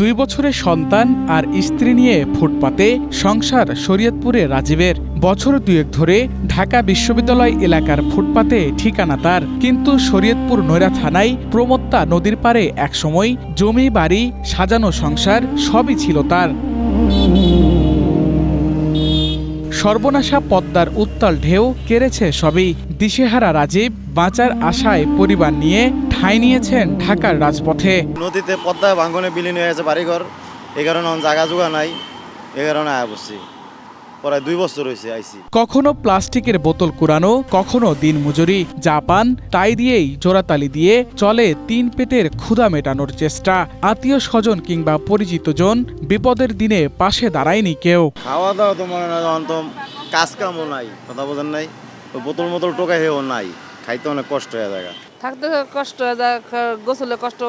2 বছরের সন্তান আর স্ত্রী নিয়ে ফুটপাতে সংসার শরীয়তপুরে রাজীবের। বছর 2 ধরে ঢাকা বিশ্ববিদ্যালয় এলাকার ফুটপাতে ঠিকানা তার, কিন্তু শরীয়তপুর নৈরা থানায় প্রমত্তা নদীর পাড়ে একসময় জমি বাড়ি সাজানো সংসার সবই ছিল তার। সর্বনাশা পদ্মার উত্তাল ঢেউ কেড়েছে সবই। দিশেহারা রাজীব বাঁচার আশায় পরিবার নিয়ে ঠাঁই নিয়েছেন ঢাকার রাজপথে। নদীতে পদ্মায় ভাঙনে বিলীন হয়ে আছে বাড়িঘর, এই কারণে জায়গা জোগা নাই, এই কারণে আয়া বসছি। প্রায় 2 বছর হয়েছে আইসি। কখনো প্লাস্টিকের বোতল কুড়ানো, কখনো দিনমজুরি, যা পান তাই দিয়েই জোড়াতালি দিয়ে চলে 3 পেটের ক্ষুধা মেটানোর চেষ্টা। আত্মীয় স্বজন কিংবা পরিচিত জন বিপদের দিনে পাশে দাঁড়ায়নি কেউ। খাওয়া দাওয়া তো মনে হয় তো কাজ কামও নাই, কথা বোঝেন নাই, ওই বোতল মোতল টোকা হেও নাই, খাইতে অনেক কষ্ট হয়ে যায়। থাকতে কষ্ট হয়ে যায়, গোসলে কষ্ট,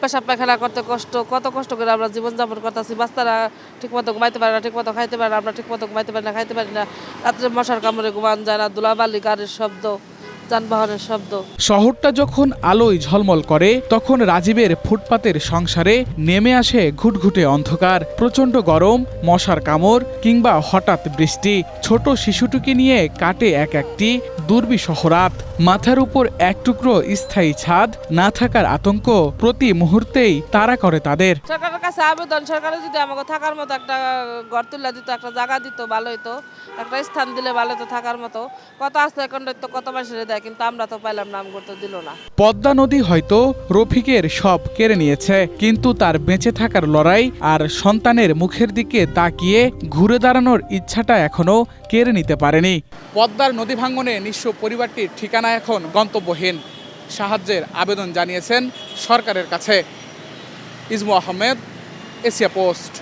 পেশাব পায়খানা করতে কষ্ট, কত কষ্ট করে আমরা জীবনযাপন করতেছি। বাচ্চারা ঠিকমতো ঘুমাইতে পারে না, ঠিকমতো খাইতে পারে না, আমরা ঠিকমতো ঘুমাইতে পারি না, খাইতে পারি না। রাত্রে মশার কামড়ে ঘুমান যায় না, ধুলাবালি, গাড়ির শব্দ, যানবাহনের শব্দ। শহরটা যখন আলোয় ঝলমল করে, তখন রাজীবের ফুটপাতের সংসারে নেমে আসে ঘুটঘুটে অন্ধকার। প্রচণ্ড গরম, মশার কামড় কিংবা হঠাৎ বৃষ্টি। ছোট শিশুটিকে নিয়ে কাটে একটি দুর্বিষহ রাত। মাথার উপর এক টুকরো স্থায়ী ছাদ না থাকার আতঙ্ক প্রতি মুহূর্তেই তাড়া করে তাদের। সরকারের কাছে আবেদন, সরকারে যদি আমাকে থাকার মতো একটা ঘর তুলে দিত, একটা জায়গা দিত, ভালো হইতো, একটা স্থান দিলে ভালো হতো থাকার মতো। কত আসতে এখন তো কত মানুষের দেয়, কিন্তু আমরা তো পাইলাম না, আমগর তো দিল না। পদ্মা নদী হয়তো রফিকের সব কেড়ে নিয়েছে, কিন্তু তার বেঁচে থাকার লড়াই আর সন্তানের মুখের দিকে তাকিয়ে ঘুরে দাঁড়ানোর ইচ্ছাটা এখনো কেড়ে নিতে পারেনি। পদ্মার নদী ভাঙ্গনে নিঃস্ব পরিবারটির ঠিকানা এখন গন্তব্যহীন। সাহায্যের আবেদন জানিয়েছেন সরকারের কাছে। ইসমু আহমেদ, এশিয়া পোস্ট।